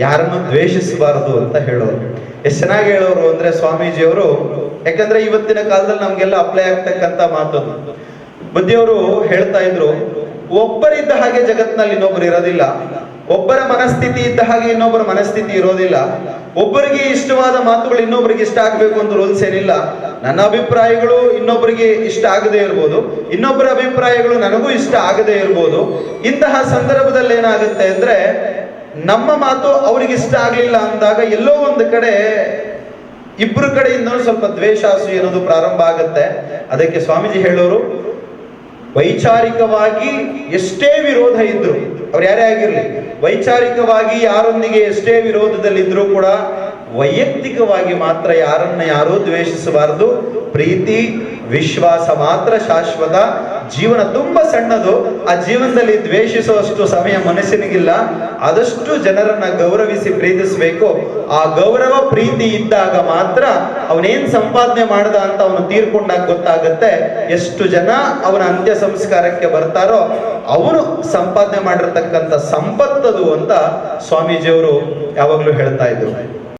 ಯಾರನ್ನು ದ್ವೇಷಿಸಬಾರದು ಅಂತ ಹೇಳೋರು. ಎಷ್ಟು ಚೆನ್ನಾಗಿ ಹೇಳೋರು ಅಂದ್ರೆ ಸ್ವಾಮೀಜಿಯವರು, ಯಾಕಂದ್ರೆ ಇವತ್ತಿನ ಕಾಲದಲ್ಲಿ ನಮ್ಗೆಲ್ಲ ಅಪ್ಲೈ ಆಗ್ತಕ್ಕಂತ ಮಾತದು. ಬುದ್ಧಿಯವರು ಹೇಳ್ತಾ ಇದ್ರು, ಒಬ್ಬರಿದ್ದ ಹಾಗೆ ಜಗತ್ತಿನಲ್ಲಿ ಇನ್ನೊಬ್ಬರು ಇರೋದಿಲ್ಲ, ಒಬ್ಬರ ಮನಸ್ಥಿತಿ ಇದ್ದ ಹಾಗೆ ಇನ್ನೊಬ್ಬರ ಮನಸ್ಥಿತಿ ಇರೋದಿಲ್ಲ, ಒಬ್ಬರಿಗೆ ಇಷ್ಟವಾದ ಮಾತುಗಳು ಇನ್ನೊಬ್ಬರಿಗೆ ಇಷ್ಟ ಆಗ್ಬೇಕು ಅಂತ ರೂಲ್ಸ್ ಏನಿಲ್ಲ. ನನ್ನ ಅಭಿಪ್ರಾಯಗಳು ಇನ್ನೊಬ್ಬರಿಗೆ ಇಷ್ಟ ಆಗದೆ ಇರ್ಬೋದು, ಇನ್ನೊಬ್ಬರ ಅಭಿಪ್ರಾಯಗಳು ನನಗೂ ಇಷ್ಟ ಆಗದೆ ಇರ್ಬೋದು. ಇಂತಹ ಸಂದರ್ಭದಲ್ಲಿ ಏನಾಗುತ್ತೆ ಅಂದ್ರೆ, ನಮ್ಮ ಮಾತು ಅವ್ರಿಗೆ ಇಷ್ಟ ಆಗ್ಲಿಲ್ಲ ಅಂದಾಗ ಎಲ್ಲೋ ಒಂದು ಕಡೆ ಇಬ್ಬರು ಕಡೆಯಿಂದ ಸ್ವಲ್ಪ ದ್ವೇಷ ಅಸೂಯೆ ಅನ್ನೋದು ಪ್ರಾರಂಭ ಆಗುತ್ತೆ. ಅದಕ್ಕೆ ಸ್ವಾಮೀಜಿ ಹೇಳೋರು, ವೈಚಾರಿಕವಾಗಿ ಎಷ್ಟೇ ವಿರೋಧ ಇದ್ರು, ಅವ್ರು ಯಾರೇ ಆಗಿರ್ಲಿ, ವೈಚಾರಿಕವಾಗಿ ಯಾರೊಂದಿಗೆ ಎಷ್ಟೇ ವಿರೋಧದಲ್ಲಿದ್ರೂ ಕೂಡ ವೈಯಕ್ತಿಕವಾಗಿ ಮಾತ್ರ ಯಾರನ್ನ ಯಾರೂ ದ್ವೇಷಿಸಬಾರದು. ಪ್ರೀತಿ ವಿಶ್ವಾಸ ಮಾತ್ರ ಶಾಶ್ವತ. ಜೀವನ ತುಂಬಾ ಸಣ್ಣದು, ಆ ಜೀವನದಲ್ಲಿ ದ್ವೇಷಿಸುವಷ್ಟು ಸಮಯ ಮನುಷ್ಯನಿಗಿಲ್ಲ. ಆದಷ್ಟು ಜನರನ್ನ ಗೌರವಿಸಿ ಪ್ರೀತಿಸಬೇಕು. ಆ ಗೌರವ ಪ್ರೀತಿ ಇದ್ದಾಗ ಮಾತ್ರ ಅವನೇನ್ ಸಂಪಾದನೆ ಮಾಡ್ದ ಅಂತ ಅವನು ತೀರ್ಕೊಂಡಾಗ ಗೊತ್ತಾಗತ್ತೆ ಎಷ್ಟು ಜನ ಅವನ ಅಂತ್ಯ ಸಂಸ್ಕಾರಕ್ಕೆ ಬರ್ತಾರೋ ಅವನು ಸಂಪಾದನೆ ಮಾಡಿರ್ತಕ್ಕಂಥ ಸಂಪತ್ತದು ಅಂತ ಸ್ವಾಮೀಜಿಯವರು ಯಾವಾಗ್ಲೂ ಹೇಳ್ತಾ ಇದ್ರು.